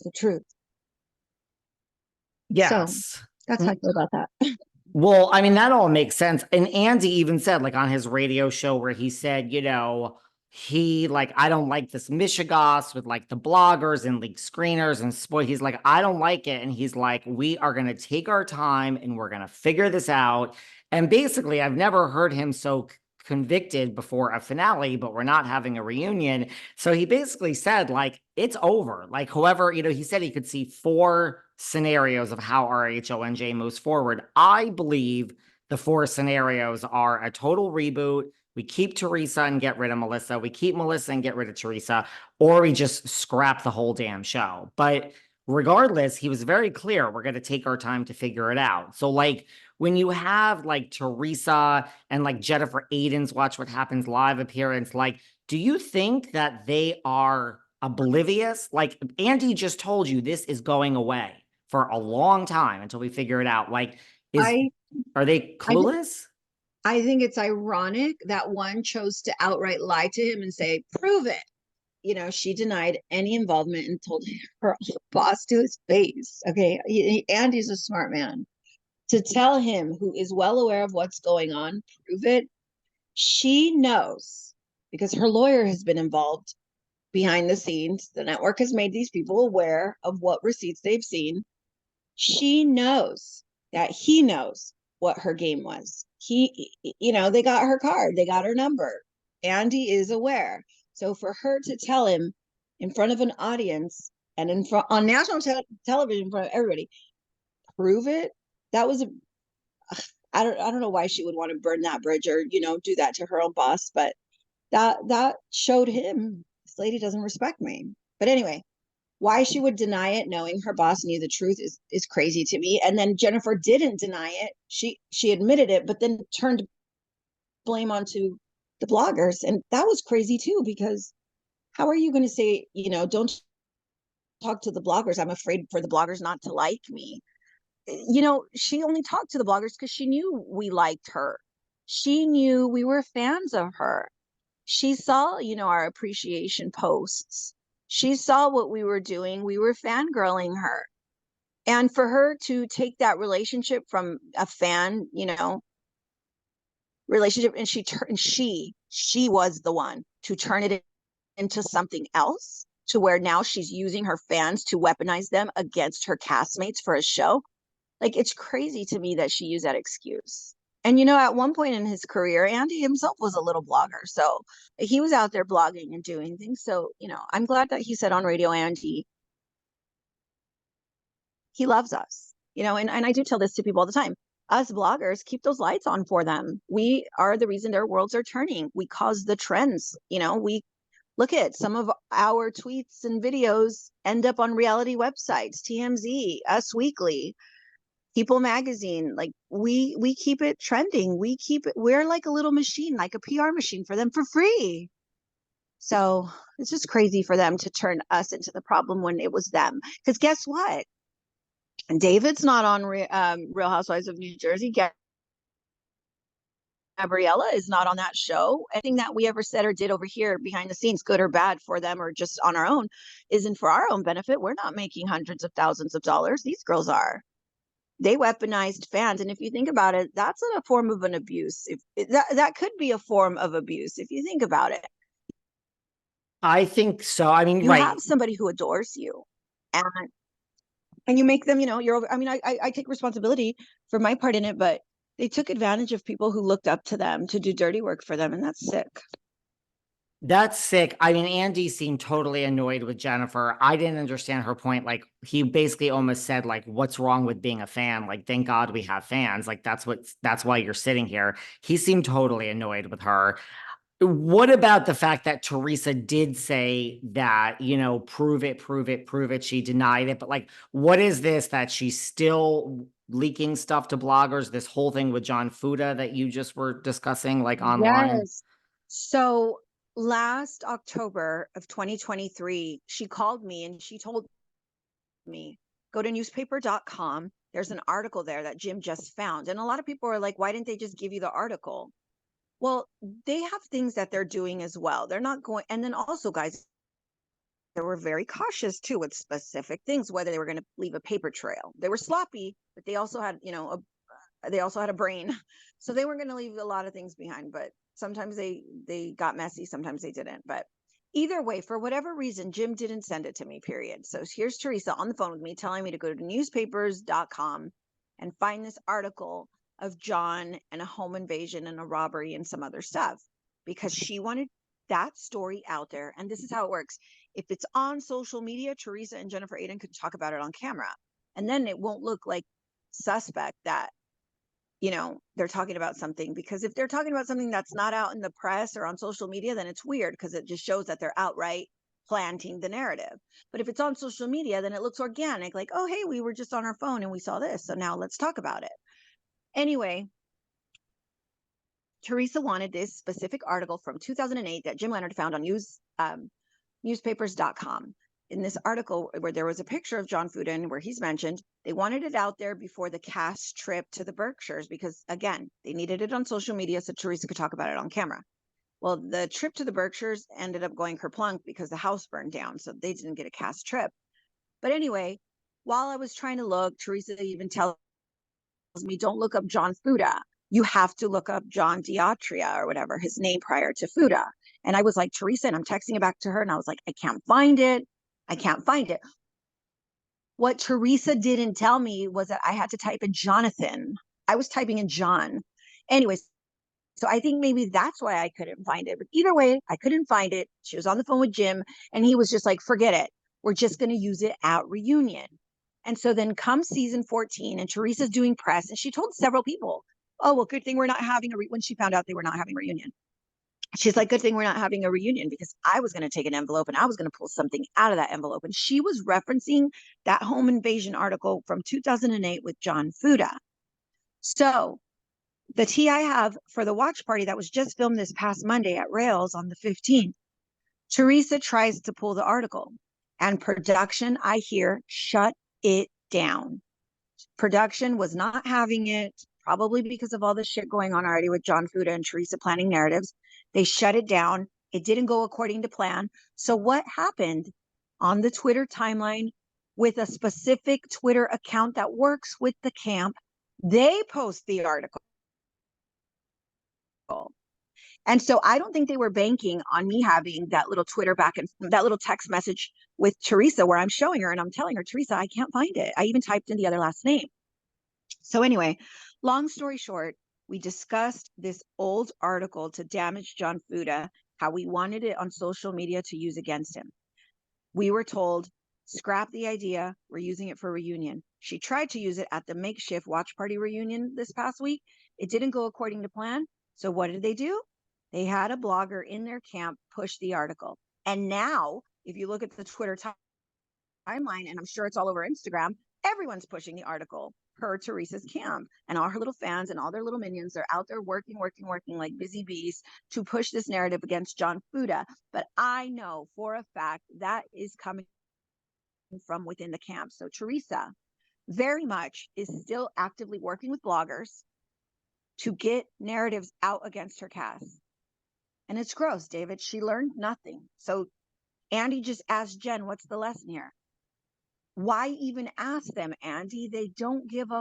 the truth. So Yes. that's how I feel about that. Well, I mean, that all makes sense. And Andy even said, like, on his radio show where he said, he like, I don't like this Michigas with like the bloggers and leak screeners and spoil. He's like, I don't like it. And he's like, we are going to take our time and we're going to figure this out. And basically, I've never heard him so convicted before a finale, but we're not having a reunion. So he basically said, like, it's over. Like, whoever, he said he could see four scenarios of how RHONJ moves forward. I believe the four scenarios are a total reboot. We keep Teresa and get rid of Melissa. We keep Melissa and get rid of Teresa, or we just scrap the whole damn show. But regardless, he was very clear. We're going to take our time to figure it out. So, like, when you have like Teresa and like Jennifer Aydin's Watch What Happens Live appearance, like, do you think that they are oblivious? Like, Andy just told you this is going away for a long time until we figure it out. Like, I are they I clueless? I think it's ironic that one chose to outright lie to him and say, prove it. She denied any involvement and told her boss to his face. Okay. Andy's a smart man. To tell him, who is well aware of what's going on, prove it. She knows because her lawyer has been involved behind the scenes. The network has made these people aware of what receipts they've seen. She knows that he knows what her game was. They got her card, they got her number. Andy is aware. So for her to tell him in front of an audience and in front on national television in front of everybody, prove it. That was I don't know why she would want to burn that bridge or do that to her own boss, but that showed him this lady doesn't respect me. But anyway, why she would deny it knowing her boss knew the truth is crazy to me. And then Jennifer didn't deny it. She admitted it, but then turned blame onto the bloggers. And that was crazy too, because how are you going to say, don't talk to the bloggers? I'm afraid for the bloggers not to like me. She only talked to the bloggers because she knew we liked her. She knew we were fans of her. She saw, our appreciation posts. She saw what we were doing. We were fangirling her. And for her to take that relationship from a fan, relationship, and she was the one to turn it into something else, to where now she's using her fans to weaponize them against her castmates for a show. Like, it's crazy to me that she used that excuse. And at one point in his career, Andy himself was a little blogger. So he was out there blogging and doing things. So, I'm glad that he said on radio, Andy, he loves us. And I do tell this to people all the time. Us bloggers, keep those lights on for them. We are the reason their worlds are turning. We cause the trends. We look at some of our tweets and videos end up on reality websites, TMZ, Us Weekly, People Magazine. Like, we keep it trending. We're like a little machine, like a PR machine for them for free. So it's just crazy for them to turn us into the problem when it was them. Because guess what? David's not on Real Housewives of New Jersey. Gabriela is not on that show. Anything that we ever said or did over here behind the scenes, good or bad for them or just on our own, isn't for our own benefit. We're not making hundreds of thousands of dollars. These girls are. They weaponized fans. And if you think about it, that's a form of an abuse. That could be a form of abuse if you think about it. I think so. I mean, You have right. somebody who adores you, and you make them, you're over. I mean, I take responsibility for my part in it, but they took advantage of people who looked up to them to do dirty work for them, and that's sick. That's sick. I mean, Andy seemed totally annoyed with Jennifer. I didn't understand her point. Like, he basically almost said, like, what's wrong with being a fan? Like, thank God we have fans. Like, that's why you're sitting here. He seemed totally annoyed with her. What about the fact that Teresa did say that, prove it, prove it, prove it? She denied it. But, like, what is this that she's still leaking stuff to bloggers? This whole thing with John Fuda that you just were discussing, like, online? Yes. So last October of 2023, she called me and she told me, go to newspaper.com. There's an article there that Jim just found. And a lot of people are like, why didn't they just give you the article? Well, they have things that they're doing as well. They're not going. And then also, guys, they were very cautious too with specific things, whether they were going to leave a paper trail. They were sloppy, but they also had, they also had a brain. So they weren't going to leave a lot of things behind, but sometimes they got messy, sometimes they didn't. But either way, for whatever reason, Jim didn't send it to me, period. So here's Teresa on the phone with me telling me to go to newspapers.com and find this article of John and a home invasion and a robbery and some other stuff, because she wanted that story out there. And this is how it works. If it's on social media, Teresa and Jennifer Aydin could talk about it on camera. And then it won't look like suspect that they're talking about something, because if they're talking about something that's not out in the press or on social media, then it's weird, because it just shows that they're outright planting the narrative. But if it's on social media, then it looks organic, like, oh, hey, we were just on our phone and we saw this, so now let's talk about it. Anyway, Teresa wanted this specific article from 2008 that Jim Leonard found on newspapers.com. In this article, where there was a picture of John Fuda where he's mentioned, they wanted it out there before the cast trip to the Berkshires, because again, they needed it on social media so Teresa could talk about it on camera. Well, the trip to the Berkshires ended up going kerplunk because the house burned down, so they didn't get a cast trip. But anyway, while I was trying to look, Teresa even tells me, don't look up John Fuda. You have to look up John Diatria or whatever, his name prior to Fuda. And I was like, Teresa, and I'm texting it back to her, and I was like, I can't find it. I can't find it. What Teresa didn't tell me was that I had to type in Jonathan. I was typing in John. Anyways, so I think maybe that's why I couldn't find it. But either way, I couldn't find it. She was on the phone with Jim, and he was just like, forget it. We're just going to use it at reunion. And so then comes season 14, and Teresa's doing press, and she told several people, oh, well, good thing we're not having when she found out they were not having a reunion. She's like, good thing we're not having a reunion, because I was going to take an envelope and I was going to pull something out of that envelope. And she was referencing that home invasion article from 2008 with John Fuda. So the tea I have for the watch party that was just filmed this past Monday at Rails on the 15th, Teresa tries to pull the article, and production, I hear, shut it down. Production was not having it, probably because of all the shit going on already with John Fuda and Teresa planning narratives. They shut it down. It didn't go according to plan. So what happened on the Twitter timeline with a specific Twitter account that works with the camp? They post the article. And so I don't think they were banking on me having that little Twitter back and that little text message with Teresa where I'm showing her and I'm telling her, Teresa, I can't find it. I even typed in the other last name. So anyway, long story short, we discussed this old article to damage John Fuda, how we wanted it on social media to use against him. We were told, scrap the idea. We're using it for reunion. She tried to use it at the makeshift watch party reunion this past week. It didn't go according to plan. So what did they do? They had a blogger in their camp push the article. And now, if you look at the Twitter timeline, and I'm sure it's all over Instagram, everyone's pushing the article per Teresa's camp, and all her little fans and all their little minions are out there working like busy bees to push this narrative against John Fuda. But I know for a fact that is coming from within the camp. So Teresa very much is still actively working with bloggers to get narratives out against her cast. And it's gross, David. She learned nothing. So Andy just asked Jen, what's the lesson here? Why even ask them, Andy? They don't give a